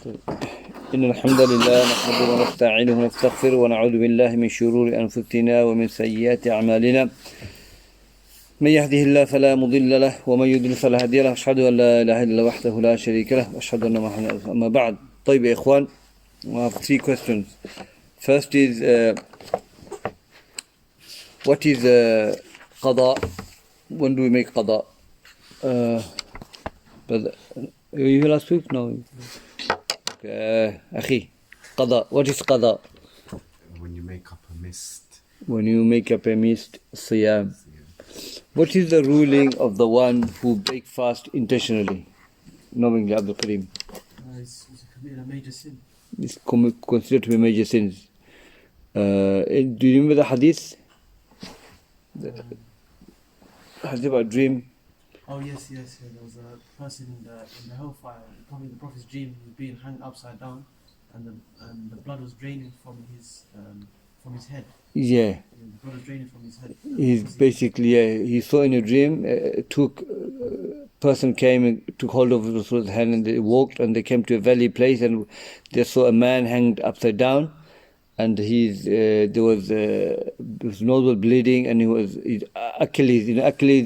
إن الحمد لله نحمده ونستعينه ونستغفره ونعوذ بالله من شرور أنفسنا ومن سيئات أعمالنا من يهده الله فلا مضل له ومن يضلل فلا هادي له أشهد أن لا إله إلا الله وحده لا شريك له وأشهد أن محمدا أما بعد. طيب يا إخوان, we have 3 questions. First is what is qada? When do we make qada? But you will speak now. Akhi, qada. What is qada? When you make up a mist. When you make up a mist, siyam. What is the ruling of the one who break fast intentionally, knowingly, Abdul Karim? It's a major sin. It's considered to be major sins. Do you remember the hadith? The hadith about dream? Oh yes. There was a person in the hellfire. Probably the Prophet's dream. He was being hung upside down, and the blood was draining from his head. Yeah. The blood was draining from his head. He's basically, he saw in a dream, person came and took hold of Rasul's hand, and they walked and they came to a valley place, and they saw a man hanged upside down, and there was his nose was bleeding, and his Achilles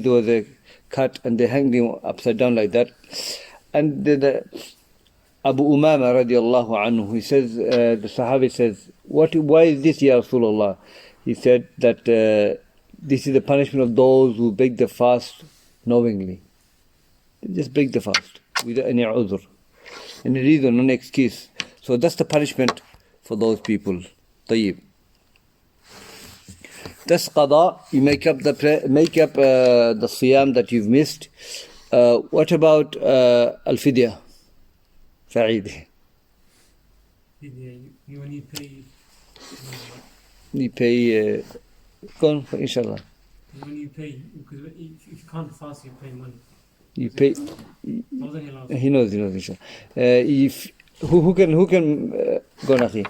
there was a cut, and they hanged him upside down like that. And the Abu Umama radiallahu anhu, he says, the Sahabi says, why is this, Ya Rasulullah? He said that this is the punishment of those who break the fast knowingly. They just break the fast without any udhr, any reason, no excuse. So that's the punishment for those people. Tayyib. That's qada. You make up the siyam that you've missed. What about al-fidya? Sa'id. When you pay. You pay. Go on, inshallah. When you pay, because if you can't fast, you pay money. You pay. He knows, inshallah. Who can go on, Akhi?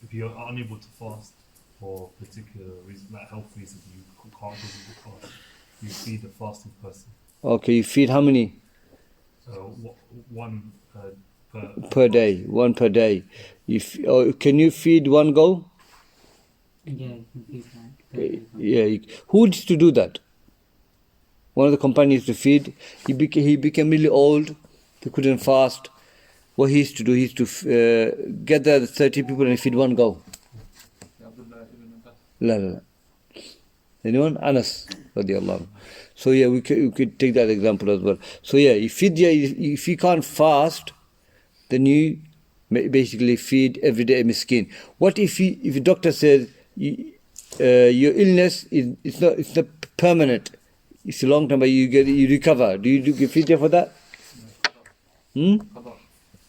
If you're unable to fast for a particular reason, like health reason, you can't physically fast, you feed the fasting person. Okay, you feed how many? One per day. One per day. Can you feed one go? Yeah, you can feed that. Yeah. Who used to do that? One of the companions to feed. He became really old. He couldn't fast. What he used to do, he used to gather the 30 people and feed one go. La. Anyone? Anas radiallahu. So yeah, we could take that example as well. So yeah, if you can't fast, then you basically feed every day a miskin. What if the doctor says your illness it's not permanent, it's a long time, but you recover? Do you fidya for that?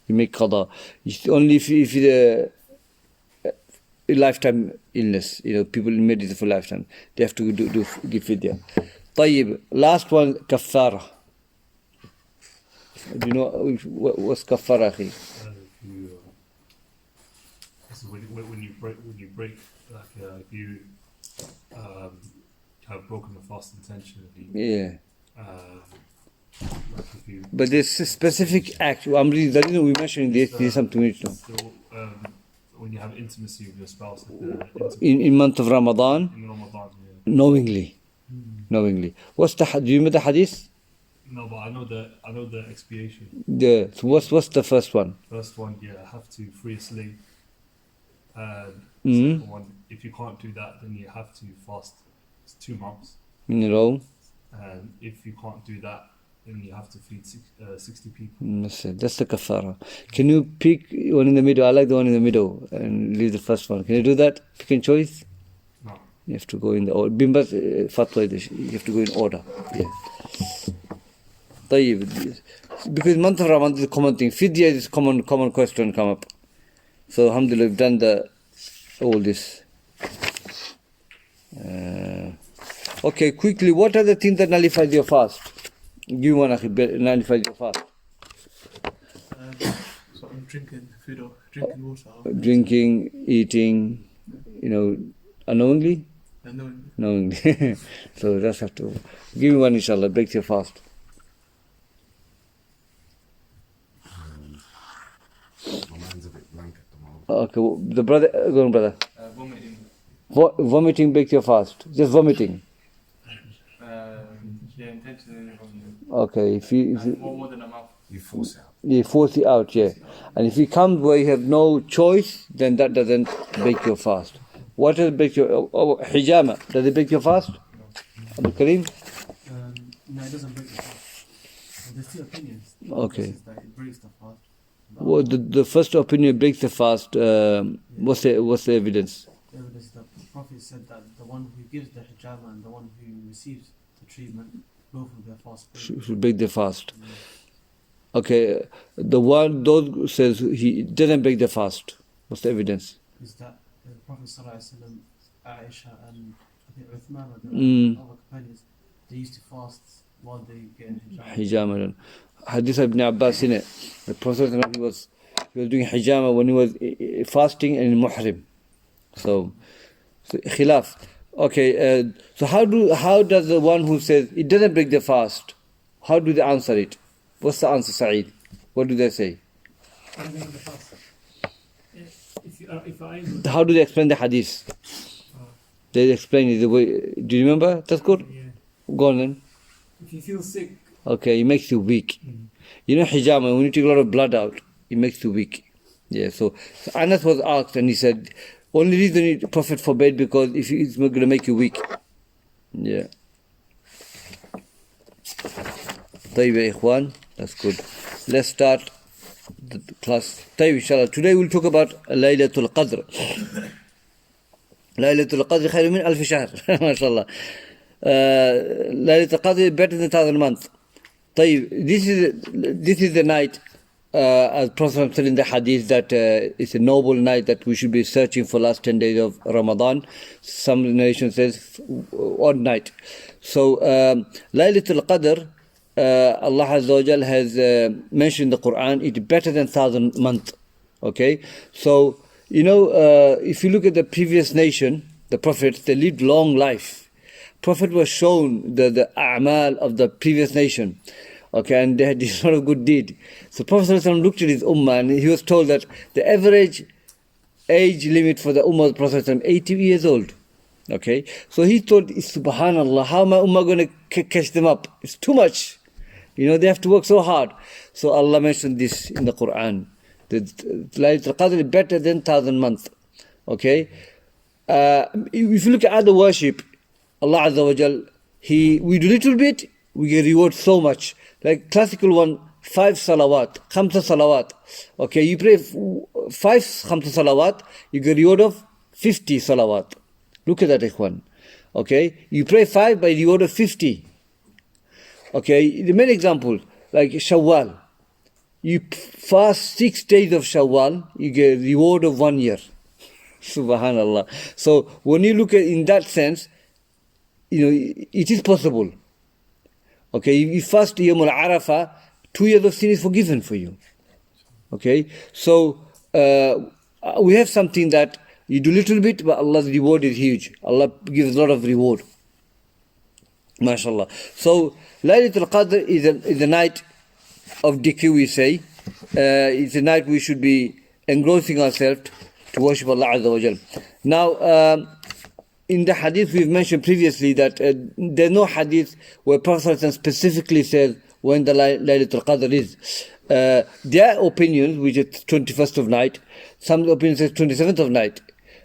You make qada. It's only if it's a lifetime illness, people in medicine for lifetime, they have to give fidya. Tayyib, last one, kaffara. Do you know what's kaffara, akhi? When you break, like if you have broken the fast intentionally. Yeah. Like if you, but there's a specific act. I'm reading, the reason we're mentioning this is something we know. When you have intimacy with your spouse, in month of Ramadan, in Ramadan, yeah. Knowingly. Do you remember the hadith? No, but I know the expiation. So what's the first one? First one, I have to free a slave. Second one, if you can't do that, then you have to fast 2 months in a row. And if you can't do that, then you have to feed 60 people. That's the kafara. Can you pick one in the middle? I like the one in the middle and leave the first one. Can you do that? Pick and choice? No. You have to go in the order. Bimba's fatwa, you have to go in order. Yeah. Tayyib. Because month of Ramadan is a common thing. Fidya is common question come up. So alhamdulillah, we've done all this. Okay, quickly, what are the things that nullifies your fast? Give one, nullifies your fast. So I'm drinking food or drinking water. Drinking, eating, unknowingly? Knowingly. So that's have to. Give me one, inshallah, breaks your fast. Okay, the brother, go on, brother. Vomiting. Vomiting breaks your fast. Just vomiting. Yeah, intentionally vomiting. Okay, if you More than a mouth. You force it out. you force it out, yeah. And if you come where you have no choice, then that doesn't break your fast. What does break your hijama? Does it break your fast? Abdul Karim? No, it doesn't break the fast. There's two opinions. Okay. One says that it breaks the fast. Well, the first opinion breaks the fast. What's the evidence? The evidence that the Prophet said that the one who gives the hijama and the one who receives the treatment, both of their fast break. Should break the fast. Okay, the one those says he doesn't break the fast. What's the evidence? Is that the Prophet ﷺ, Aisha and I think Uthman Mm. and the other companions, they used to fast while they get hijama. Hijama. Hadith of Ibn Abbas in it. The Prophet he was doing hijama when he was fasting and in muhrim. So khilaf. Okay, so how does the one who says it doesn't break the fast, how do they answer it? What's the answer, Saeed? What do they say? How do they explain the hadith? They explain it the way. Do you remember? That's good. Yeah. Go on then. If you feel sick, Okay, it makes you weak. You know hijama, when you take a lot of blood out, it makes you weak. Yeah, so Anas was asked and he said, only reason the Prophet forbade because if it's going to make you weak. Yeah. طيب يا إخوان, that's good. Let's start the class. طيب inshallah. Today we'll talk about Laylatul Qadr. Laylatul Qadr خير من ألف شهر. ما شاء الله. Laylatul Qadr is better than 1,000 months. طيب, this is the night, as Prophet said in the hadith, that it's a noble night that we should be searching for last 10 days of Ramadan. Some narration says odd night. So Laylatul Qadr, Allah Azza wa Jal has mentioned in the Quran, it's better than 1,000 months. Okay, so if you look at the previous nation, the prophets, they lived long life. Prophet was shown the a'mal of the previous nation, okay, and they had this lot of good deed. So Prophet ﷺ looked at his ummah and he was told that the average age limit for the ummah of Prophet ﷺ 80 years old. Okay, so he thought, subhanallah, how my ummah going to catch them up? It's too much. They have to work so hard. So Allah mentioned this in the Quran. That Laylatul Qadr is better than 1,000 months. Okay, if you look at other worship, Allah Azza wa Jal, we do little bit, we get reward so much. Like classical one, 5 salawat, khamsa salawat. Okay, you pray 5 khamsa salawat, you get reward of 50 salawat. Look at that, ikhwan. Okay, you pray 5 by reward of 50. Okay, the main example, like Shawwal. You fast 6 days of Shawwal, you get reward of 1 year. Subhanallah. So when you look at in that sense, it is possible. Okay, you fast Yawm al-Arafah, 2 years of sin is forgiven for you. Okay, so we have something that you do little bit, but Allah's reward is huge. Allah gives a lot of reward. MashaAllah. So Laylatul Qadr is a night of dhikr, we say. It's a night we should be engrossing ourselves to worship Allah Azza wa Jal. Now, in the hadith we've mentioned previously that there's no hadith where Prophet specifically says when the Laylatul Qadr is. Their opinions, which is 21st of night, some opinions say 27th of night.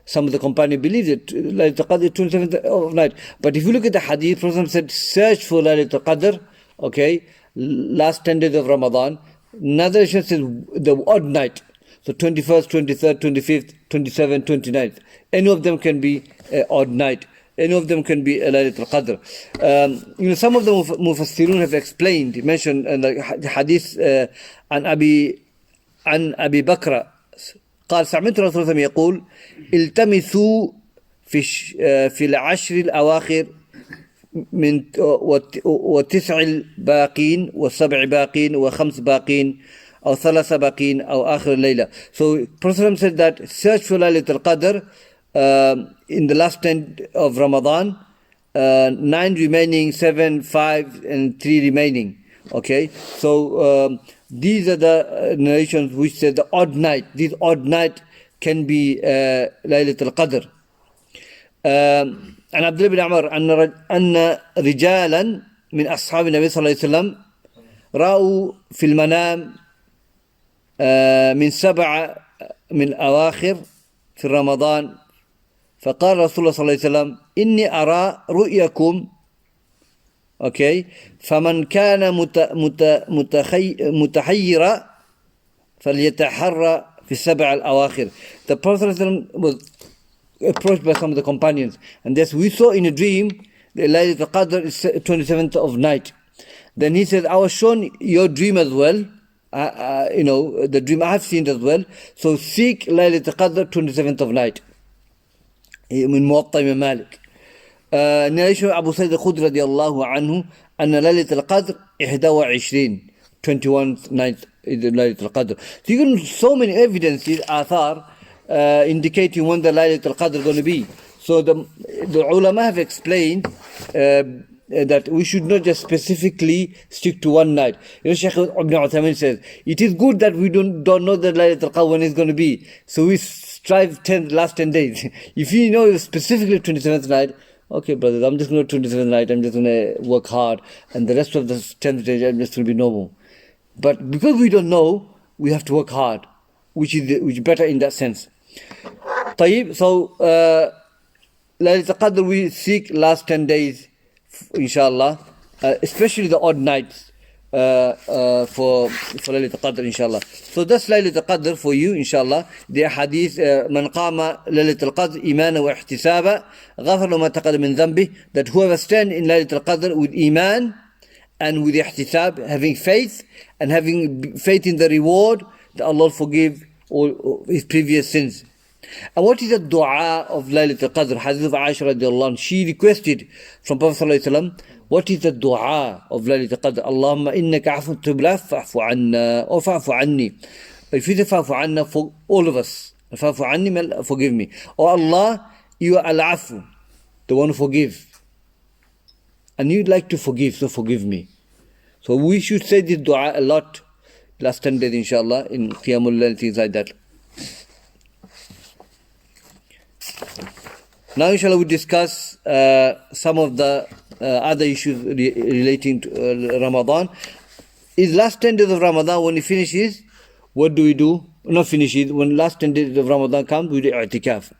Some of the companions believe that Laylatul Qadr is 27th of night. But if you look at the hadith, Prophet said, search for Laylatul Qadr, okay, last 10 days of Ramadan. Another says the odd night. So 21st, 23rd, 25th, 27th, 29th. Any of them can be odd night. Any of them can be Laylatul Qadr. Some of the Mufassirun have explained, mentioned the hadith عن أبي بكر قال سمعت رسول الله يقول التمسوا في العشر الأواخر من وتسع الباقين وسبع باقين وخمس باقين أو ثلاث باقين أو آخر الليلة. So Prophet said that search for Laylatul Qadr in the last 10 of Ramadan, 9 remaining, 7, 5 and 3 remaining. Okay, so these are the narrations which say the odd night. This odd night can be ليلة القدر. عن عبد الله بن عمر أن رجالا من أصحاب النبي صلى الله عليه وسلم رأوا في المنام من 7 من أواخر في رمضان، فقال رسول الله صلى الله عليه وسلم إني أرى رؤيكم okay فمن كان متحيرا فليتحرى في 7 الأواخر. The Prophet ﷺ was approached by some of the companions, and this we saw in a dream the Laylatul Qadr is 27th of night. Then he said, I was shown your dream as well, the dream I have seen as well, so seek Laylatul Qadr 27th of night. من موطأ إمام مالك. narration Abu Sayyid al-Khudri radiallahu anhu أن ليلة القدر 21st night is the Laylatul Qadr. So you can so many evidences, athar, indicating when the Laylatul Qadr is going to be. So the ulama have explained that we should not just specifically stick to one night. Shaykh Ibn Uthaymin says, it is good that we don't know the Laylatul Qadr when it's going to be. So we strive last 10 days. If you know specifically 27th night, okay, brothers, I'm just going to 27th night, I'm just going to work hard, and the rest of the 10th day, I'm just going to be normal. But because we don't know, we have to work hard, which is better in that sense. طيب, so Laylatul Qadr we seek last 10 days, inshallah, especially the odd nights for Laylatul Qadr, inshallah. So that's Laylatul Qadr for you, inshallah. The hadith, من قام ليلة القدر إيمانا واحتسابا غفر له ما تقدم من ذنبه, that whoever stand in Laylatul Qadr with iman and with ihtisab, having faith and having faith in the reward, that Allah will forgive all his previous sins. And what is the dua of Laylatul Qadr? Hadith of Aisha radiallahu anha, she requested from Prophet sallallahu alaihi wasallam, what is the dua of Laylatul Qadr? Allahumma innaka afun tuhibbu fa'fu anna, or fa'fu anni. If you say fa'fu anna, for all of us, fa'fu anni, forgive me. Oh Allah, you are al-afu, the one who forgives. And you'd like to forgive, so forgive me. So we should say this dua a lot, last 10 days inshallah, in Qiyamul Layl, things like that. Now inshallah we discuss some of the other issues relating to Ramadan. Is last 10 days of Ramadan, when it finishes, what do we do? Not finishes, when last 10 days of Ramadan comes, we do i'tikaf.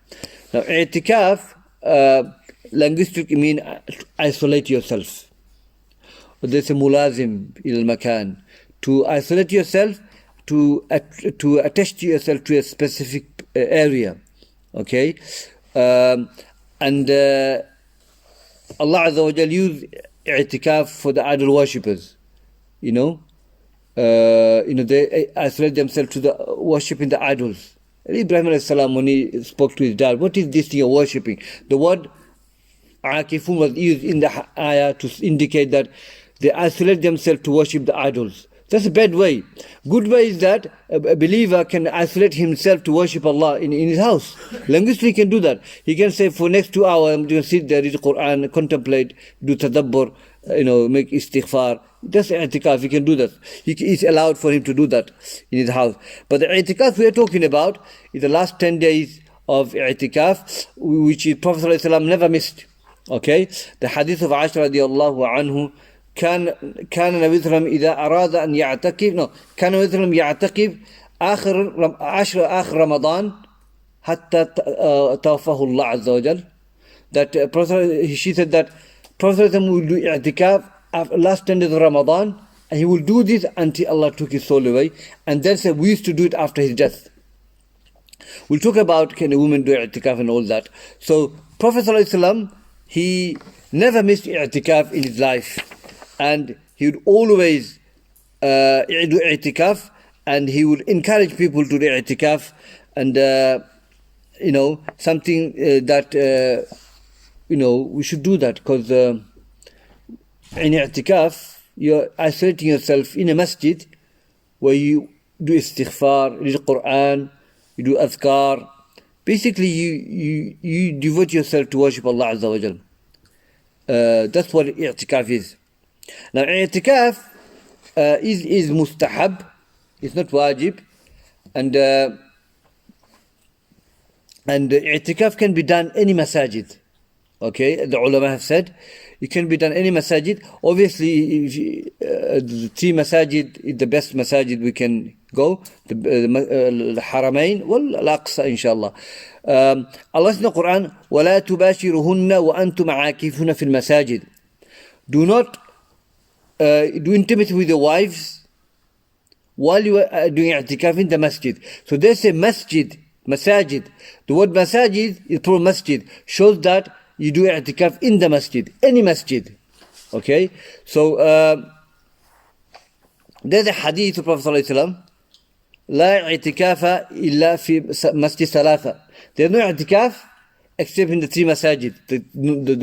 Now i'tikaf, linguistically mean isolate yourself. There's a mulazim il makan, to isolate yourself, to attach to yourself to a specific area. Okay, and Allah Azza wa Jal used i'tikaf for the idol worshippers. They isolate themselves to the worshipping the idols. Ibrahim alayhi salam, when he spoke to his dad, what is this thing you're worshipping? The word akifun was used in the ayah to indicate that they isolate themselves to worship the idols. That's a bad way. Good way is that a believer can isolate himself to worship Allah in his house. Linguistically, he can do that. He can say, for next 2 hours, I'm going to sit there, read the Quran, contemplate, do tadabbur, make istighfar. That's i'tikaf. He can do that. It's allowed for him to do that in his house. But the i'tikaf we are talking about is the last 10 days of i'tikaf, which Prophet ﷺ never missed. Okay? The hadith of Aisha radiallahu anhu, كان النبي صلى الله عليه وسلم إذا أراد أن يعتكف كان النبي صلى الله عليه وسلم يعتكف آخر رمضان حتى توفاه الله عز وجل. That she said that Prophet will do i'tikaf last 10 days of Ramadan, and he will do this until Allah took his soul away. And then said we used to do it after his death. We'll talk about can a woman do i'tikaf and all that. So Prophet ﷺ, he never missed i'tikaf in his life. And he would always do i'tikaf, and he would encourage people to do i'tikaf, and something that we should do that, because in i'tikaf you're isolating yourself in a masjid where you do istighfar, read Quran, you do azkar. Basically you devote yourself to worship Allah Azza wa Jal. That's what i'tikaf is. Now i'tikaf is mustahab, it's not wajib, and And i'tikaf can be done any masajid. Okay, the ulama have said it can be done any masajid. Obviously, the 3 masajid is the best masajid we can go. The Haramain wal Al-Aqsa, inshallah. Allah says in the Quran, وَلَا تُبَاشِرُهُنَّ وَأَنْتُمْ عَاكِفُونَ فِي الْمَسَاجِدِ. Do not do intimacy with your wives while you are doing i'tikaf in the masjid. So there's a masajid. The word masajid is plural masjid. Shows that you do i'tikaf in the masjid, any masjid. Okay? So there's a hadith of Prophet ﷺ, لا اعتكاف إلا في مسجد ثلاثة. There's no i'tikaf except in the 3 masajid, the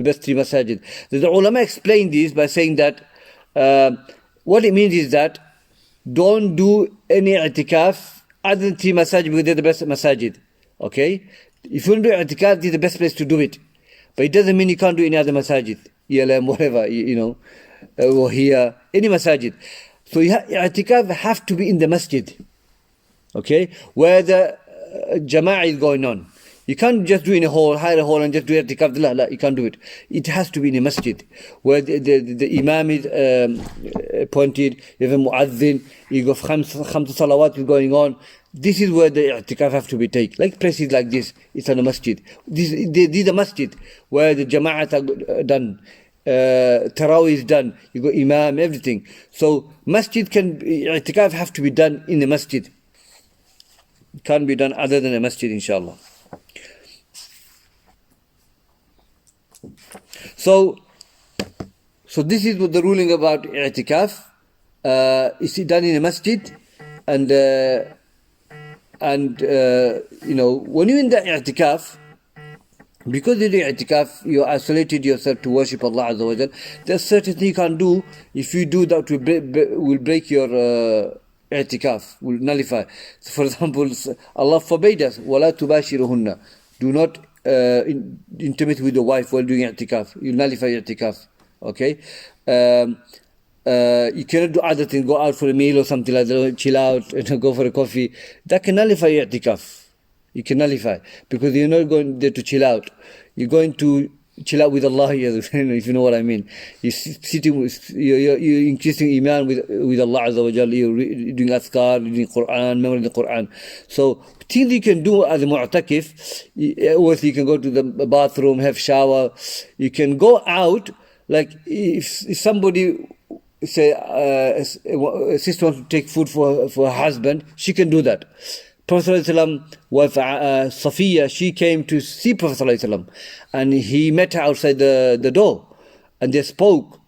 best 3 masajid. The ulama explained this by saying that what it means is that don't do any i'tikaf other than 3 masajid because they're the best masajid. Okay? If you want to do i'tikaf, this is the best place to do it. But it doesn't mean you can't do any other masajid, ELM, whatever, or here, any masajid. So i'tikaf have to be in the masjid. Okay? Where the jama'ah is going on. You can't just do in a hall, hire a hall and just do i'tikaf. La, you can't do it. It has to be in a masjid where the imam is appointed, you have a muazzin, you have khamsa salawat is going on. This is where the i'tikaf have to be taken. Like places like this, it's on a masjid. This is a masjid where the jama'at are done, tarawih is done, you got imam, everything. So i'tikaf have to be done in the masjid. It can't be done other than a masjid, inshallah. So this is what the ruling about i'tikaf. Is it done in a masjid? And when you're in the i'tikaf, because you do i'tikaf, you isolated yourself to worship Allah Azza wa Jal. There's certain things you can't do. If you do that, will break your i'tikaf, will nullify. So for example, Allah forbade us, وَلَا تُبَاشِرُهُنَّ. Do not intimate with your wife while doing i'tikaf. You nullify i'tikaf. Okay? You cannot do other things, go out for a meal or something like that, chill out, go for a coffee. That can nullify i'tikaf. You can nullify, because you're not going there to chill out. You're going to chill out with Allah, if you know what I mean. You're increasing iman with Allah Azza wa Jal. You're doing azkar, reading Quran, memorizing the Quran. So things you can do as a mu'takif, or you can go to the bathroom, have shower. You can go out, like if somebody, say a sister wants to take food for her husband, she can do that. Prophet ﷺ, wife Safiya, she came to see Prophet ﷺ, and he met her outside the door, and they spoke,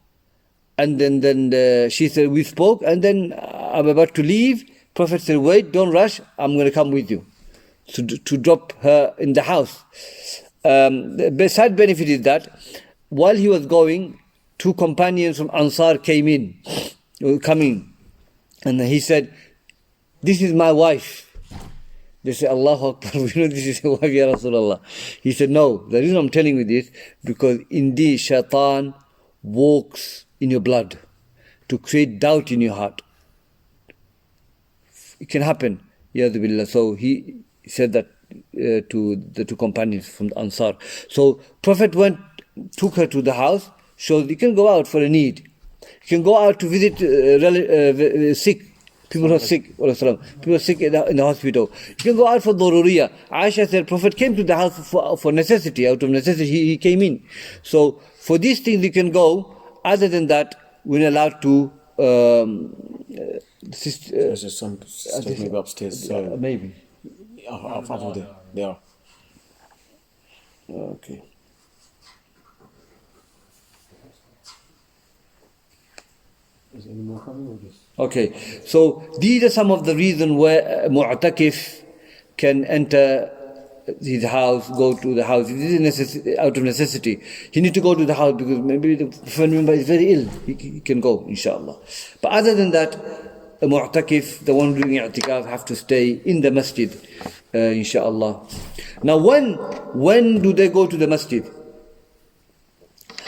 and then she said, we spoke, and then I'm about to leave. Prophet said, wait, don't rush, I'm going to come with you, to drop her in the house. The side benefit is that while he was going, 2 companions from Ansar coming, and he said, this is my wife. They say, Allahu Akbar, we know this is your wife, Ya Rasulullah. He said, no, the reason I'm telling you this, because indeed shaitan walks in your blood to create doubt in your heart. It can happen. So he said that to the 2 companions from the Ansar. So Prophet took her to the house, so you can go out for a need. You can go out to visit sick. People are sick. People are sick in the hospital. You can go out for daruriya. Aisha said, Prophet came to the house for necessity. Out of necessity, he came in. So for these things you can go. Other than that, we're not allowed to. There's just some stuff maybe upstairs. So Maybe. They are. Okay. Is there any more coming or just? Okay, so these are some of the reasons where a mu'takif can enter his house, go to the house. This is out of necessity. He needs to go to the house because maybe the family member is very ill. He can go, inshallah. But other than that, a mu'takif, the one doing i'tikaf, have to stay in the masjid, inshallah. Now, when do they go to the masjid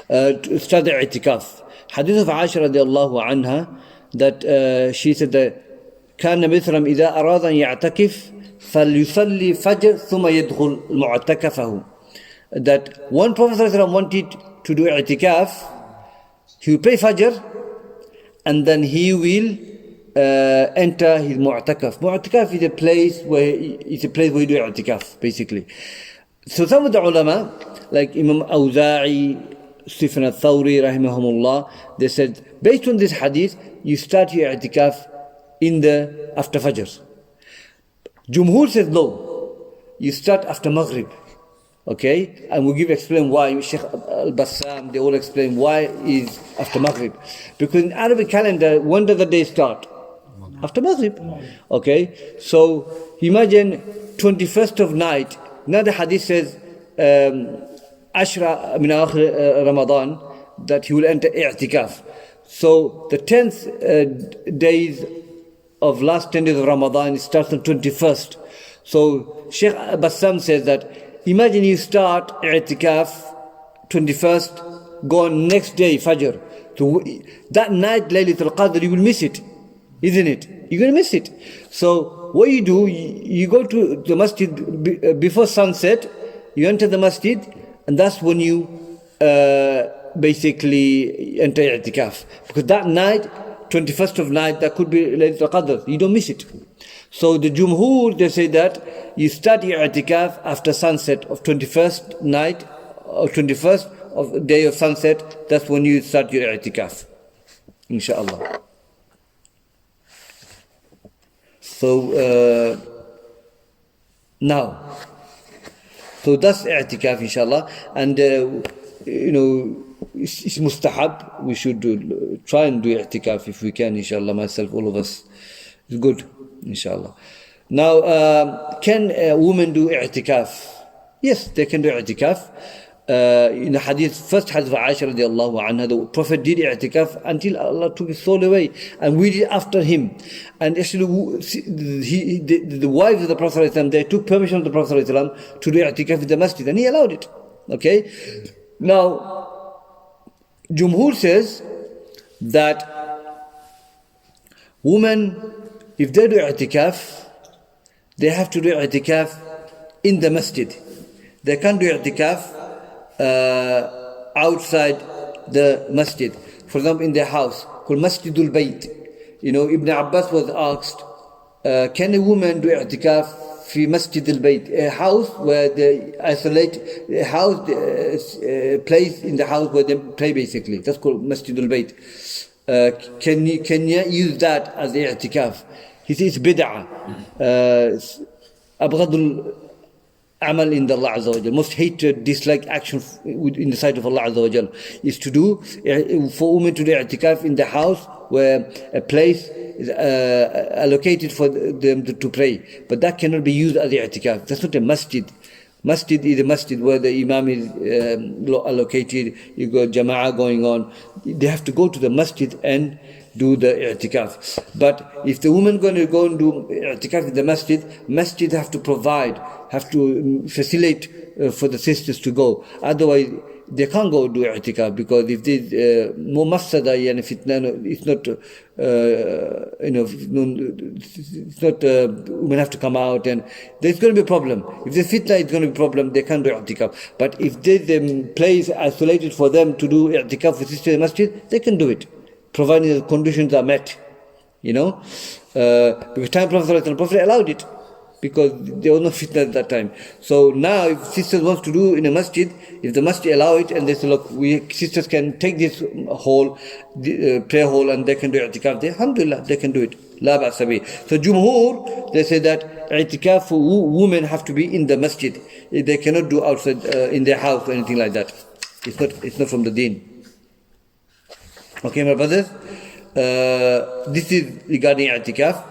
to start the i'tikaf? Hadith of Aisha radiallahu anha, that she said that كان النبي صلى الله عليه وسلم إذا أراد أن يعتكف فليصلي فجر ثم يدخل معتكفه. That one Prophet صلى الله عليه وسلم wanted to do i'tikaf, he will pray Fajr and then he will enter his mu'takaf. Mu'takaf is a place where you do i'tikaf, basically. So some of the ulama, like Imam Awza'i, Sufyan al-Thawri, rahimahumullah, they said, based on this hadith, you start your i'tikaf after Fajr. Jumhur says no, you start after Maghrib. Okay, and we'll explain why. Shaykh al-Bassam, they all explain why is after Maghrib. Because in Arabic calendar, when does the day start? After Maghrib. Okay, so imagine 21st of night. Now the hadith says, Ashra min akhir Ramadan, that he will enter i'tikaf. So the 10th days of last 10 days of Ramadan, it starts on 21st. So Shaykh Bassam says that, imagine you start i'tikaf 21st, go on next day, Fajr. So that night, Laylatul Qadr, you will miss it, isn't it? You're going to miss it. So what you do, you go to the masjid before sunset, you enter the masjid, and that's when you basically enter i'tikaf. Because that night, 21st of night, that could be Laylatul Qadr. You don't miss it. So the Jumhur, they say that you start your i'tikaf after sunset of 21st night, or 21st of day of sunset. That's when you start your i'tikaf, inshallah. So now, so that's i'tikaf, inshallah. And it's mustahab. We should try and do i'tikaf if we can, inshallah. Myself, all of us, it's good, inshallah. Now, can a woman do i'tikaf? Yes, they can do i'tikaf. In the hadith, first hadith of Aisha radiallahu anha, the Prophet did i'tikaf until Allah took his soul away, and we did after him. And actually, the wives of the Prophet, they took permission of the Prophet to do i'tikaf in the masjid, and he allowed it. Okay? Now, Jumhur says that women, if they do i'tikaf, they have to do i'tikaf in the masjid. They can't do i'tikaf outside the masjid. For example, in their house, called Masjidul Bayt. Ibn Abbas was asked, can a woman do i'tikaf fi Masjidul Bayt, a house where they isolate, a house, place in the house where they pray, basically. That's called Masjidul Bayt. Can you use that as i'tikaf? He says it's bid'ah. Abghadul amal in the Allah Azza wa Jal, most hated, disliked action in the sight of Allah Azza wa Jal is to do, for women to do i'tikaf in the house where a place is allocated for them to pray. But that cannot be used as i'tikaf. That's not a masjid. Masjid is a masjid where the imam is allocated, you got jama'ah going on. They have to go to the masjid and do the i'tikaf. But if the woman going to go and do i'tikaf in the masjid have to provide, have to facilitate for the sisters to go. Otherwise, they can't go do i'tikaf, because if there's more mafsada and fitna, it's not, it's not, women have to come out, and there's going to be a problem. If there's fitna, it's going to be a problem. They can't do i'tikaf. But if there's a place isolated for them to do i'tikaf for sisters in the masjid, they can do it, providing the conditions are met. Because time the Prophet allowed it, because there was no fitna at that time. So now, if sisters want to do in a masjid, if the masjid allow it, and they say, look, sisters can take this hall, prayer hall, and they can do i'tikaf there, alhamdulillah, they can do it. La ba'sa bih. So Jumhur, they say that i'tikaf for women have to be in the masjid. They cannot do outside in their house or anything like that. It's not from the deen. Okay, my brothers? This is regarding i'tikaf.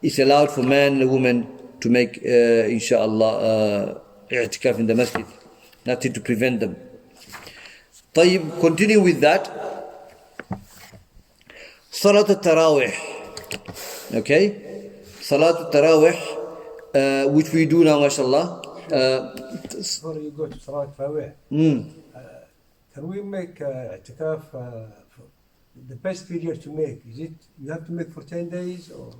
It's allowed for man and woman to make, inshallah, i'tikaf in the masjid. Nothing to prevent them. طيب, continue with that. Salat al-Tarawih. Okay? Salat al-Tarawih, which we do now, mashallah. Before you go to Salat al-Tarawih, can we make i'tikaf, the best period to make? Is it you have to make for 10 days, or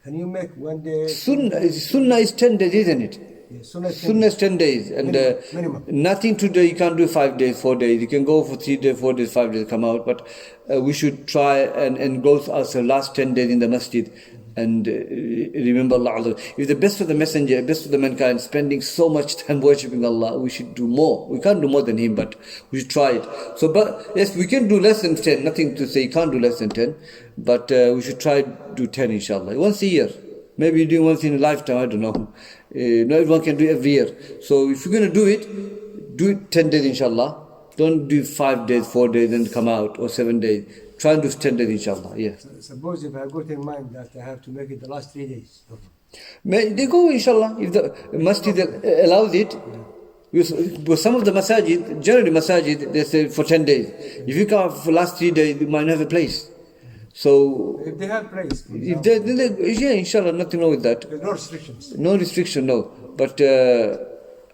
Can you make one day? Sunnah is 10 days, isn't it? Yeah, Sunnah is 10 Sunnah is 10 days. And Minimum. nothing to do, you can't do 5 days, 4 days. You can go for 3 days, 4 days, 5 days, come out. But we should try and engross ourselves last 10 days in the masjid. And remember Allah. If the best of the messenger, best of the mankind, spending so much time worshipping Allah, we should do more. We can't do more than him, but we should try it. So, but yes, we can do less than 10. Nothing to say you can't do less than 10. But we should try to do 10, inshallah. Once a year. Maybe you do once in a lifetime, I don't know. Not everyone can do every year. So if you're going to do it 10 days, inshallah. Don't do 5 days, 4 days and come out, or 7 days. Try and do 10 days, inshallah. Yeah. Suppose if I got in mind that I have to make it the last 3 days. They go, inshallah, if the masjid allows it. With some of the masajid, generally masajid, they say for 10 days. If you come for last 3 days, you might not have a place. So, If they have place. if they, yeah, inshallah, nothing wrong with that. There's no restrictions. No restriction, no. But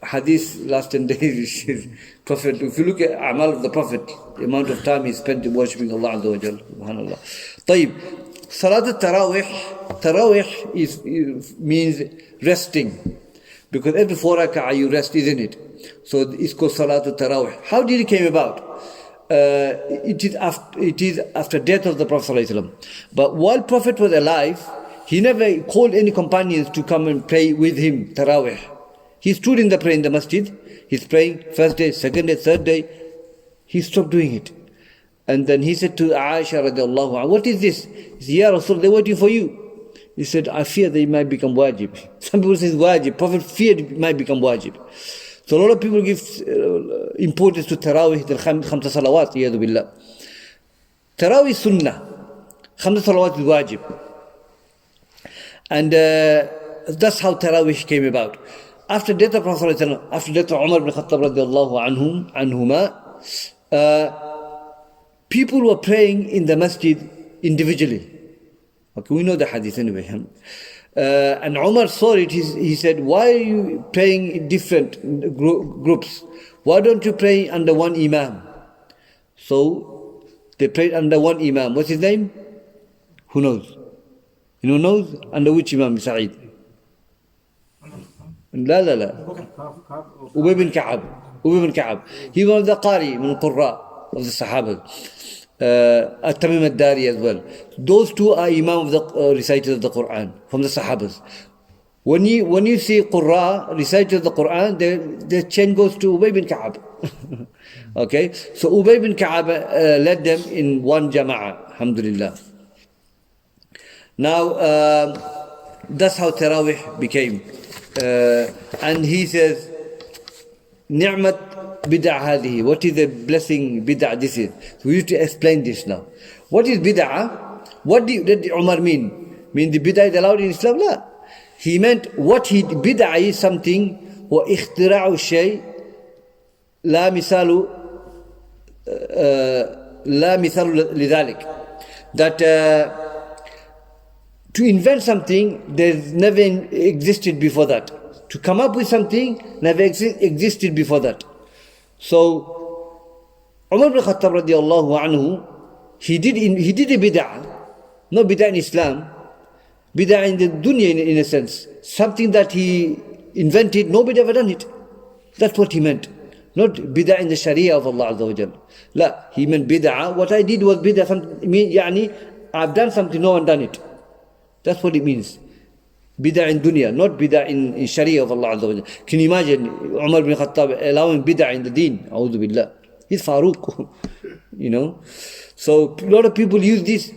hadith last 10 days is Prophet. If you look at amal of the Prophet, the amount of time he spent worshipping Allah Azza wa Jal. Subhanallah. طيب. Salat al-Tarawih. Tarawih means resting. Because every 4 rak'ah you rest, isn't it? So it's called Salat al-Tarawih. How did it came about? It is after death of the Prophet ﷺ. But while Prophet was alive, he never called any companions to come and pray with him Tarawih. He stood in the masjid. He's praying first day, second day, third day. He stopped doing it. And then he said to Aisha radiallahu anha, what is this? He said, Ya Rasul, they're waiting for you. He said, I fear they might become wajib. Some people say wajib. Prophet feared it might become wajib. So a lot of people give importance to Tarawih, the khamsa salawat, yadu billah. Tarawih is sunnah. Khamsa salawat is wajib. And that's how Tarawih came about. After death of Prophet, after death of Umar ibn Khattab radiallahu anhuma, people were praying in the masjid individually. Okay, we know the hadith anyway. And Umar saw it, he said, why are you praying in different groups? Why don't you pray under one imam? So they prayed under one imam. What's his name? Who knows? Who knows? Under which imam, Sa'id? La. Ubay bin Ka'ab. He was the Qari, من القراء of the Sahaba. At-Tamim al-Dari as well. Those two are imam of the reciters of the Quran from the Sahabas. When you see Qurra, reciters of the Quran, the chain goes to Ubay bin Ka'ab. Okay, so Ubay bin Ka'ab led them in one jama'ah, alhamdulillah. Now, that's how Tarawih became. And he says, Ni'mat bid'ah hadihi. What is the blessing bid'ah this is? So we need to explain this now. What is bid'ah? What did Umar mean? Mean the bid'ah is allowed in Islam? No. He meant bid'ah is something واختراع الشيء لا مثال لذلك. That to invent something there's never existed before that. To come up with something never existed before that. So Umar ibn Khattab radiallahu anhu, he did a bid'ah, not bid'ah in Islam, bid'ah in the dunya in a sense. Something that he invented, nobody ever done it. That's what he meant. Not bid'ah in the sharia of Allah Azza wa Jalla. La, he meant bid'ah. What I did was bid'ah, yani I've done something, no one done it. That's what it means. Bid'ah in dunya, not bid'ah in sharia of Allah Azza wa Jalla. Can you imagine Umar ibn Khattab allowing bid'ah in the deen? A'udhu billah. He's Farooq. You know. So a lot of people use this.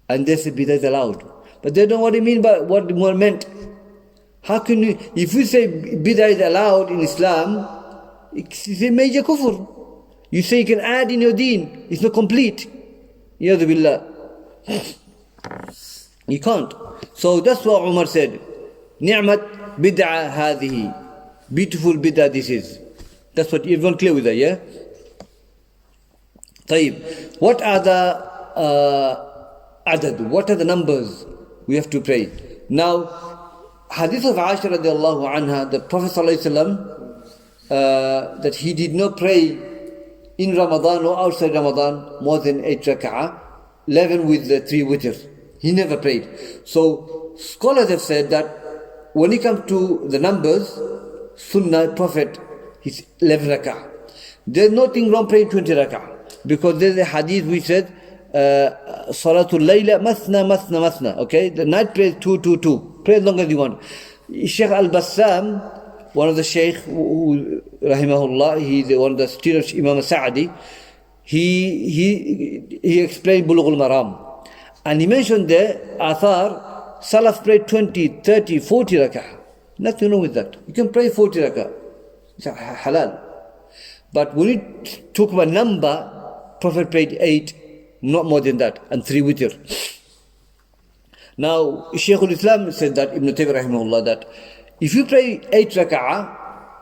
And they say bid'ah is allowed. But they don't know what it means by what the word meant. How can you, if you say bid'ah is allowed in Islam, it's a major kufr. You say you can add in your deen, it's not complete. Yadu billah. You can't. So that's what Umar said. Ni'mat bid'ah hadihi. Beautiful bid'ah this is. That's what everyone clear with that, yeah? طيب. What are the adad? What are the numbers we have to pray? Now, hadith of Aisha radiallahu anha, the Prophet sallallahu alaihi wasallam, that he did not pray in Ramadan or outside Ramadan more than 8 rak'ah. 11 with the 3 witr. He never prayed. So scholars have said that when it comes to the numbers, Sunnah, Prophet, he's 11 rak'ah. There's nothing wrong praying 20 rak'ah. Because there's a hadith which said, Salatul Layla, Mathna, Mathna, Mathna. Okay? The night prayer 2, 2, 2. Pray as long as you want. Shaykh al-Bassam, one of the Shaykh, Rahimahullah, he's one of the students of Imam Sa'adi, he explained Bulugh al-Maram. And he mentioned there, Athar, Salaf prayed 20, 30, 40 rak'ah. Nothing wrong with that. You can pray 40 rak'ah. It's halal. But when it took a number, Prophet prayed 8, not more than that, and 3 witr. Now, Shaykh al-Islam said that, Ibn Taymiyyah rahimahullah, that if you pray 8 rak'ah,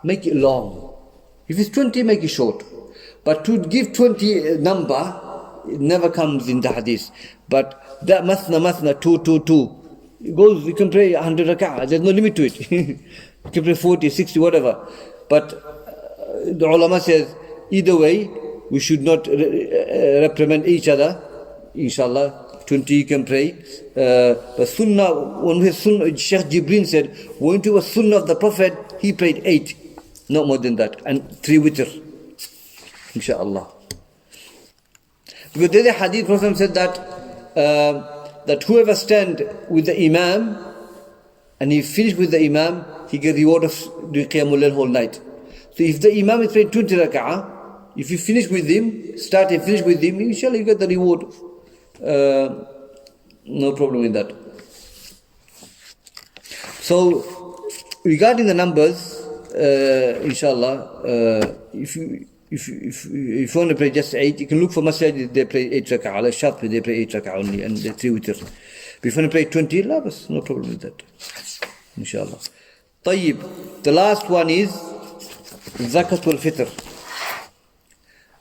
make it long. If it's 20, make it short. But to give 20 number, it never comes in the hadith. But that mathna, 2, 2, 2, it goes, you can pray 100 rak'ah, there's no limit to it. You can pray 40, 60, whatever. But the ulama says, either way, we should not reprimand each other. Inshallah, 20 you can pray. But sunnah, when we have sunnah, Shaykh Jibreel said, when it was sunnah of the Prophet, he prayed 8, not more than that, and 3 witr. Inshallah. Because there's a hadith, Prophet said that whoever stand with the Imam and he finish with the Imam, he get reward of doing Qiyamul Layl whole night. So if the Imam is praying 20 rak'ah, if you finish with him, start and finish with him, inshallah you get the reward. No problem in that. So regarding the numbers, inshallah, if you want to pray just 8, you can look for masjid, they pray 8 rak'ah. Like Shafi, they pray 8 rak'ah only, and they 3 witr. But if you want to pray 20, labas, no problem with that. Inshallah. Tayyib. The last one is Zakatul Fitr.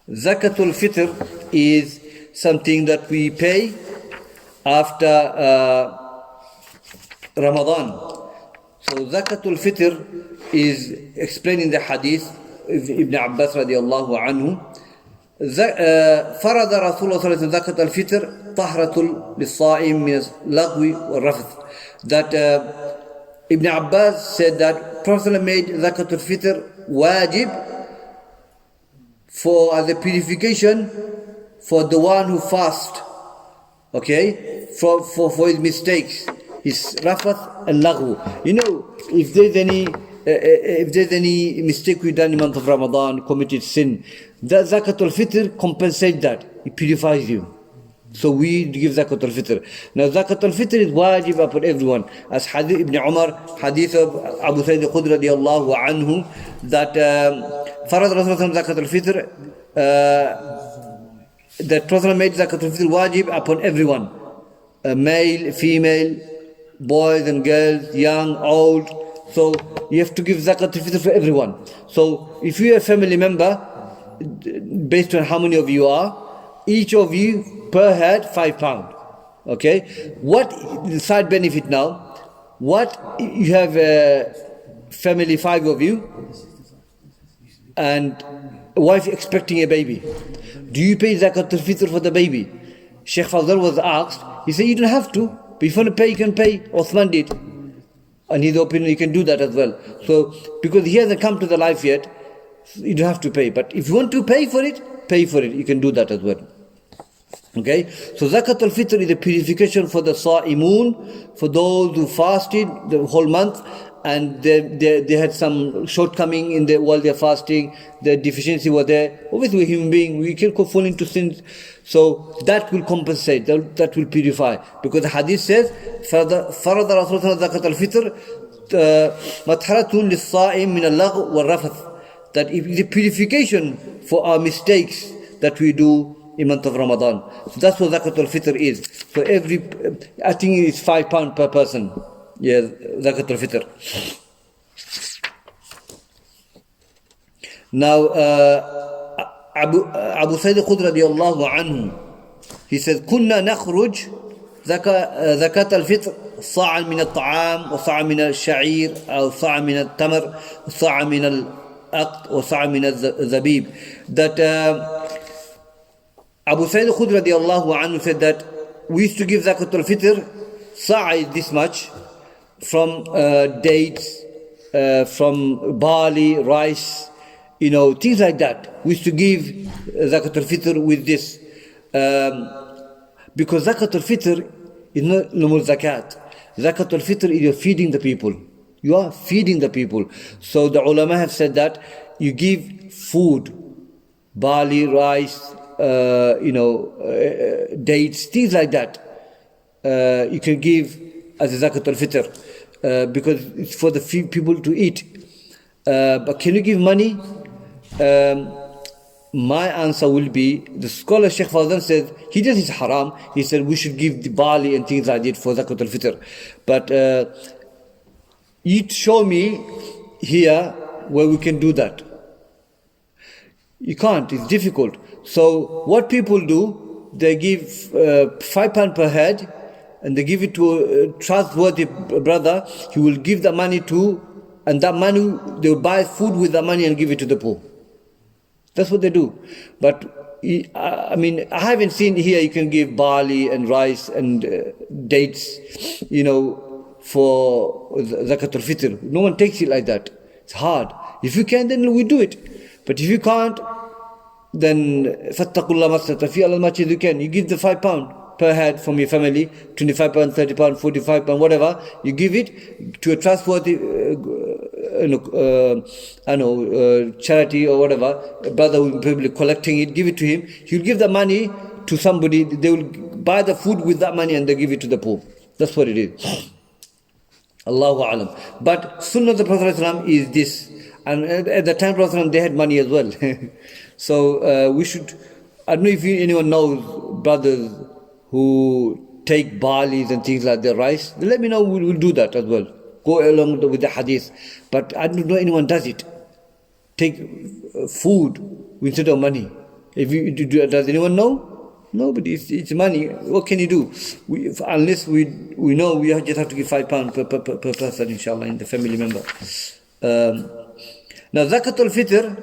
Zakatul Fitr is something that we pay after Ramadan. So Zakatul Fitr is explained in the hadith Ibn Abbas radiallahu anhu. فرض رسول الله صلى الله عليه وسلم زكاة الفطر طهرة للصائم من اللغو والرفث. That Ibn Abbas said that Prophet made Zakat al-Fitr wajib for as a purification for the one who fasts, okay, for his mistakes, his rafath and laghu. You know, if there's any mistake we done in the month of Ramadan, committed sin, that Zakat al-Fitr compensates that. It purifies you. So we give Zakat al-Fitr. Now Zakat al-Fitr is wajib upon everyone. As Hadith Ibn Umar, Hadith of Abu Sayyid al-Khudri radiallahu anhu, that Farad Rasulullah Zakat al-Fitr, that Prophet made Zakat al-Fitr wajib upon everyone. Male, female, boys and girls, young, old. So you have to give Zakat al-Fitr for everyone. So if you're a family member, based on how many of you are, each of you per head £5. Okay? What the side benefit now? What you have a family, 5 of you, and a wife expecting a baby. Do you pay Zakat al-Fitr for the baby? Shaykh Fawzan was asked, he said you don't have to. But if you want to pay, you can pay. Uthman did. And his opinion, you can do that as well. So, because he hasn't come to the life yet, you don't have to pay. But if you want to pay for it, you can do that as well. Okay, so Zakat al-Fitr is a purification for the Sa'imun, for those who fasted the whole month and they had some shortcoming in while they're fasting, the deficiency was there. Obviously we're human beings, we can fall into sins. So that will compensate, that will purify. Because the hadith says, فَرَضَ رَسُولُ اللَّهِ زَكَاةَ الْفِطْرِ مَطْهَرَةٌ لِلصَّائِمِ مِنَ اللَّغْوِ وَالرَّفَثِ. That it is a purification for our mistakes that we do in month of Ramadan. So that's what Zakat al-Fitr is. So I think it's £5 per person. Yeah, Zakat al-Fitr. Now, Abu Sayyid al-Khudri radiallahu anhu, he says, كنا نخرج زكاة الفطر صاعا من الطعام وصاعا من الشعير أو صاعا من التمر وصاعا من الأقط وصاعا من الزبيب. That Abu Sa'id al-Khudri radiallahu anhu said that we used to give zakat al-fitr, sa'a is this much, from dates, from barley, rice, things like that. We used to give zakat al-fitr with this. Because zakat al-fitr is not normal zakat. Zakat al-fitr is you're feeding the people. You are feeding the people. So the ulama have said that you give food, barley, rice, dates, things like that. You can give as a zakat al-fitr because it's for the people to eat. But can you give money? My answer will be, the scholar Shaykh Fawzan said, he didn't say it's haram. He said we should give the barley and things like that for zakat al-fitr. But you show me here where we can do that. You can't, it's difficult. So what people do, they give £5 per head and they give it to a trustworthy brother. He will give the money to, and that money, they will buy food with the money and give it to the poor. That's what they do. But I haven't seen here you can give barley and rice and dates, for zakat al-fitr. No one takes it like that. It's hard. If you can, then we do it. But if you can't, then fattakullah masatafi as much as you can. You give the £5 per head from your family, £25, £30, £45, whatever. You give it to a trustworthy charity or whatever. A brother will probably collecting it, give it to him. He'll give the money to somebody. They will buy the food with that money and they give it to the poor. That's what it is. Allahu alam. But Sunnah of the Prophet ﷺ is this. And at the time of the Prophet ﷺ, they had money as well. So we should, I don't know if anyone knows brothers who take barleys and things like that, rice. Let me know, we'll do that as well. Go along with the hadith. But I don't know anyone does it. Take food instead of money. Does anyone know? Nobody. It's money. What can you do? Unless we know, we just have to give £5 per person, inshallah, in the family member. Now, zakat al-fitr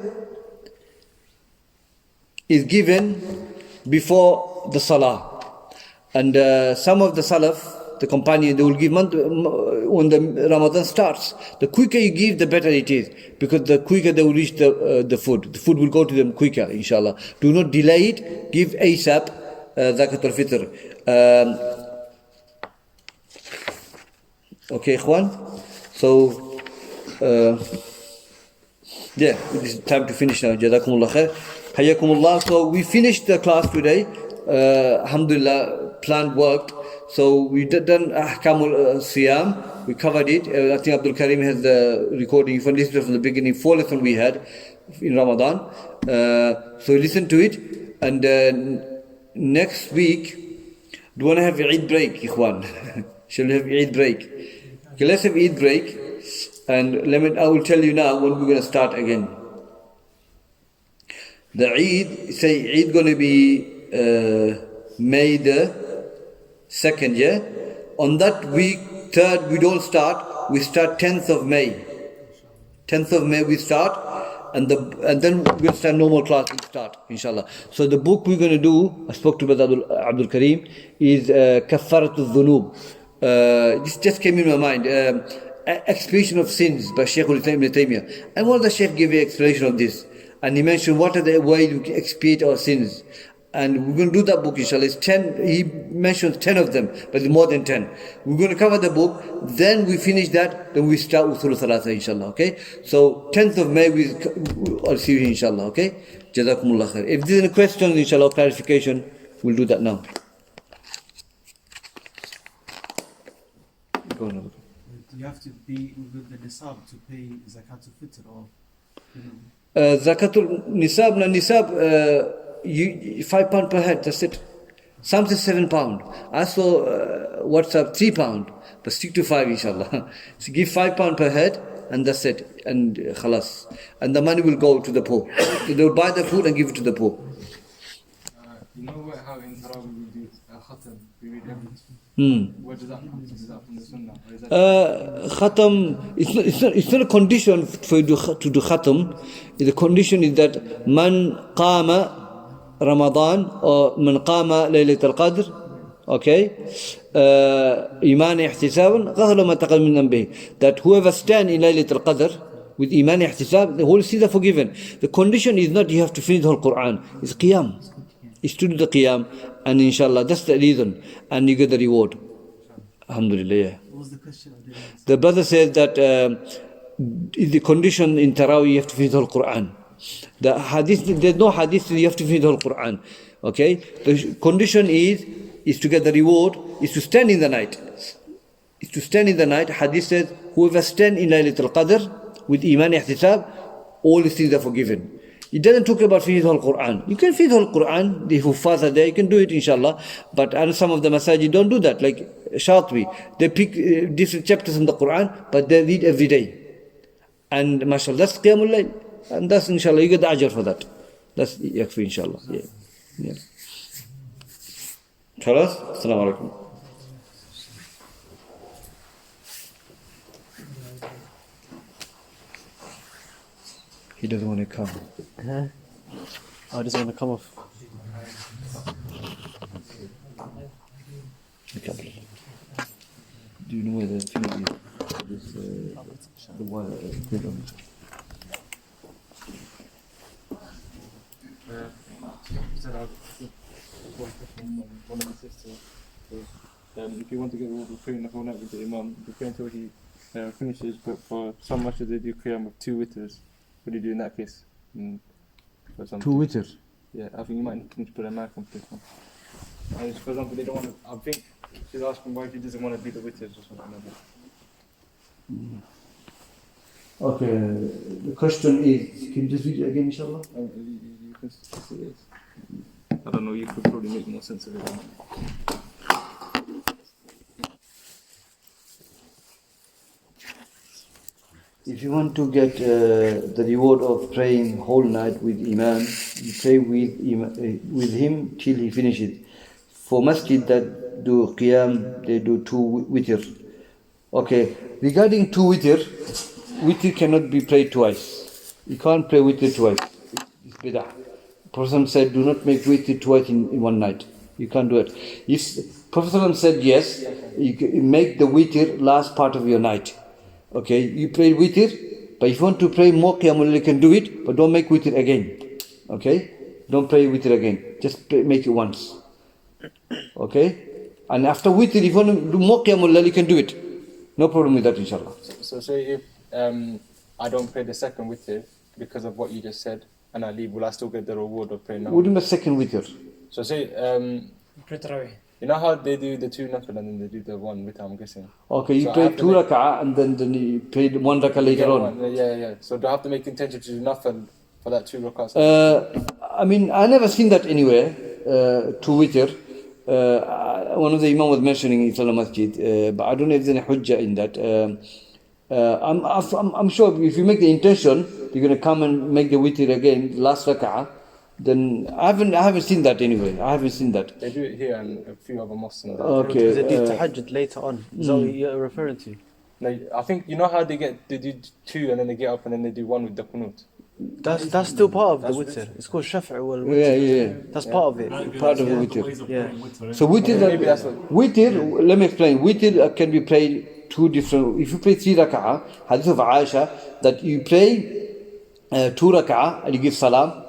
is given before the salah. And some of the salaf, the companions, they will give when the Ramadan starts. The quicker you give, the better it is. Because the quicker they will reach the food. The food will go to them quicker, inshallah. Do not delay it. Give ASAP zakat al-fitr. Okay, ikhwan? So, it's time to finish now. Jazakumullah khair. Hayyakumullah. So we finished the class today. Alhamdulillah, plan worked. So we done Ahkamul Siyam. We covered it. I think Abdul Karim has the recording. You can listen from the beginning. 4 lessons we had in Ramadan. So listen to it. And next week, do you want to have Eid break, Ikhwan? Shall we have Eid break? Okay, let's have Eid break. And I will tell you now when we're going to start again. The Eid going to be May the 2nd, yeah? On that week, 3rd, we don't start. We start 10th of May. 10th of May we start. And then we'll start normal class, we'll start, inshallah. So the book we're going to do, I spoke to Brother Abdul Karim, is Kaffaratul Dhunub. This just came in my mind. Expiation of sins by Shaykh Ibn Taymiyyah. And one of the Shaykh gave an explanation of this. And he mentioned what are the ways we can expiate our sins. And we're going to do that book, inshallah. It's 10, he mentions 10 of them, but it's more than 10. We're going to cover the book, then we finish that, then we start with Usul Thalatha, inshallah, okay? So, 10th of May, I'll see you, inshallah, okay? Jazakumullah khair. If there's any questions, inshallah, clarification, we'll do that now. Go on. Do you have to be with the nisab to pay zakatul fitr or? Zakatul nisab, £5 per head, that's it. Some say £7. I saw WhatsApp £3, but stick to 5, inshallah. So give £5 per head, and that's it. And khalas. And the money will go to the poor. They'll buy the food and give it to the poor. You know how in Tarawih we do khatam, we read everything. Where does that come from? Is that from the Sunnah? Or is that Khatam, it's not a condition for you to do khatam. The condition is that man qama Ramadan or من قام ليلة القدر, okay, إيمان احتسابا غفر ما تقدم من ذنبه, that whoever stand in ليلة القدر with iman ihtisab, the whole sins are forgiven. The condition is not you have to finish the whole Quran, it's qiyam, it's to do the qiyam, and inshallah that's the reason, and you get the reward. Alhamdulillah. Yeah. What was the question? I didn't answer. The brother says that is the condition in Tarawih you have to finish the whole Quran. The hadith, there's no hadith you have to finish the whole Quran. Okay? The condition is to get the reward, is to stand in the night. Is to stand in the night. Hadith says, whoever stand in Laylatul Qadr with iman ihtisab, all his sins are forgiven. It doesn't talk about finish the whole Quran. You can finish the whole Quran, the Huffaz are there, you can do it inshallah. But some of the masajid don't do that, like Shatwi. They pick different chapters in the Quran, but they read every day. And mashallah, that's Qiyamul Layl. And that's inshallah, you get the ajr for that. That's yakfi inshallah. Yeah. Yeah. Khalas? Assalamu alaikum. He doesn't want to come. I just want to come off. Do you know where the thing is? The wire. One of the sisters, if you want to get all the praying the whole night with the Imam, you pray until he finishes, but for some masjids they do qiyam with 2 witrs. What do you do in that case? For 2 witr? Yeah, I think you might need to put a mark on this one. For example, they don't want to, I think she's asking why she doesn't want to be the witrs or something like that. Okay, the question is, can you just read it again inshallah? You can see it. I don't know, you could probably make more sense of it. If you want to get the reward of praying whole night with Imam, you pray with him till he finishes. For masjid that do qiyam, they do 2 witr. Okay, regarding 2 witr cannot be prayed twice. You can't pray witr twice. It's bid'ah. Prophet said, do not make witr twice in one night. You can't do it. If Prophet said yes, you can make the witr last part of your night. Okay, you pray witr, but if you want to pray more qiyamul layl, you can do it, but don't make witr again. Okay, don't pray witr again. Just make it once. Okay, and after witr, if you want to do more qiyamul layl, you can do it. No problem with that, inshallah. So say if I don't pray the second witr because of what you just said, and I leave, will I still get the reward of praying now? What do you mean second witr? So say you know how they do the 2 nafil and then they do the 1 witr, I'm guessing. Okay, you pray 2 rak'ah and then you pray 1 rak'ah later on. Yeah. So do I have to make intention to do nafil for that 2 rak'ahs? I mean, I never seen that anywhere. 2 witr. One of the imam was mentioning in Salah Masjid, but I don't know if there's any hujjah in that. I'm sure if you make the intention, you're going to come and make the witr again, last rak'ah. Then I haven't seen that anyway. I haven't seen that. They do it here and a few other mosques. Okay. They do tahajjud later on. Is that what you're referring to? No, I think you know how they do 2 and then they get up and then they do 1 with the qunut. That's still part of the witr. It's called shaf'a wal witr. Yeah. That's part of it. Part of the witr. Yeah. So witr, let me explain. Witr can be played 2 different. If you play 3 rak'ah, hadith of Aisha, that you play 2 rak'ah and you give salam,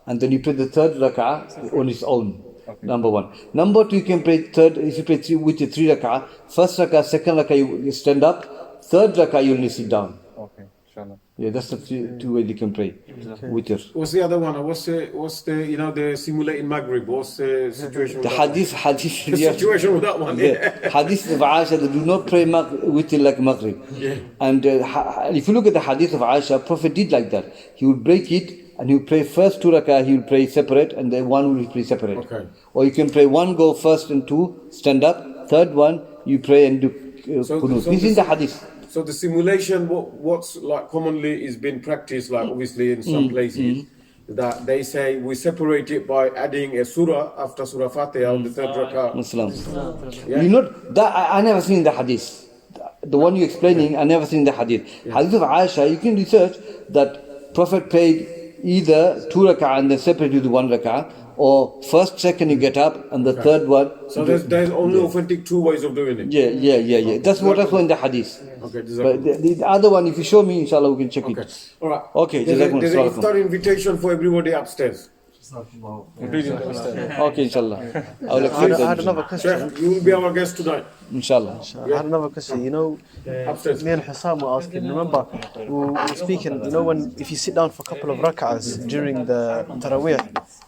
and then you pray the 3rd rak'ah on its own. Okay. Number 1. Number 2, you can pray if you pray 3 rak'ah, first rak'ah, second rak'ah you stand up, 3rd rak'ah you only sit down. Okay, inshallah. Yeah, that's the 2 ways you can pray. Witr. What's the other one? What's the the simulating Maghrib? What's the situation? The with hadith. the situation with that one. Yeah. Hadith of Aisha, they do not pray witr like Maghrib. Yeah. And if you look at the hadith of Aisha, Prophet did like that. He would break it and he would pray first 2 rak'ah, he would pray separate, and then 1 will pray separate. Okay. Or you can pray 1 go first and 2 stand up, 3rd one you pray and do qunut. This is the hadith. So the simulation, what's like commonly is being practiced, like obviously in some places, that they say we separate it by adding a surah after Surah Fatiha on the 3rd rak'ah. Muslim. Yeah. You know that I never seen the hadith. The one you're explaining, I never seen the hadith. Yeah. Hadith of Aisha, you can research that Prophet prayed either 2 rak'ah and then separate with 1 rak'ah, or first, second you get up, and the third one. So there's only authentic 2 ways of doing it. Yeah. That's what I saw in the hadith. Okay, But the other one, if you show me, inshallah, we can check it. All right. Okay, There's an Jazakumullah. iftar invitation for everybody upstairs. Okay, inshallah. I will I accept had that. another question. Sheikh, you will be our guest tonight. Inshallah. I had another question. You know, Upstairs. me and Hussam were asking. Remember, we were speaking. You know, when if you sit down for a couple of rak'ahs during the Taraweeh,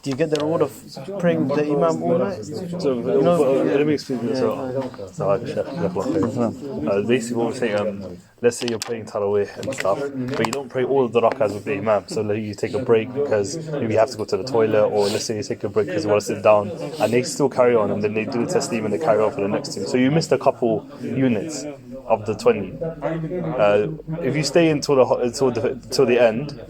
do you get the reward of praying with the Imam all night? So, let me explain this. Basically, what we're saying, let's say you're praying Taraweeh and stuff, but you don't pray all of the rak'ahs with the Imam. So like, you take a break because maybe you have to go to the toilet, or let's say you take a break because you want to sit down, and they still carry on, and then they do the taslim and they carry on for the next two. So you missed a couple units of the 20. If you stay until the end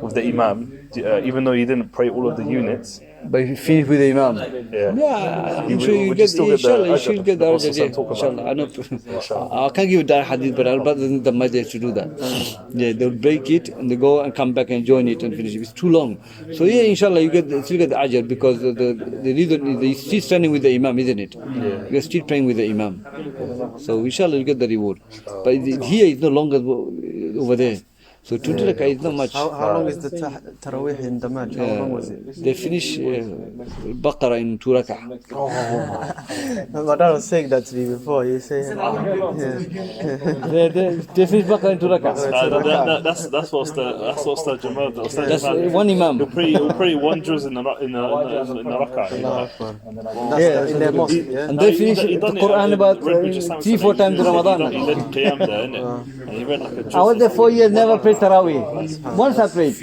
with the Imam, even though you didn't pray all of the units, But if you finish with the Imam, I'm sure you get. Inshallah, you should get the order. Inshallah, I know. I can't give you that hadith, but I'll rather than the Majlis to do that. They'll break it and they go and come back and join it and finish it. It's too long. So inshallah, you still get the ajr because the reason is you're still standing with the Imam, isn't it? You're still praying with the Imam. So inshallah, you get the reward. But here it's no longer over there. So 2 rak'ah is not much. How long is the Taraweeh in Damaj? How long was it? They finish Baqarah in 2 rak'ah. My dad was saying that to me before. You say, They finish Baqarah in 2 rak'ah. that's what Ustadh Jamal does. That's one Imam. He'll pray one juz in the rak'ah. in their mosque. Yeah? And they finish the Quran about 3-4 times in Ramadan. He led Qiyam there, innit? And he read like a juz. I was there 4 years, never prayed Taraweeh. Once I prayed.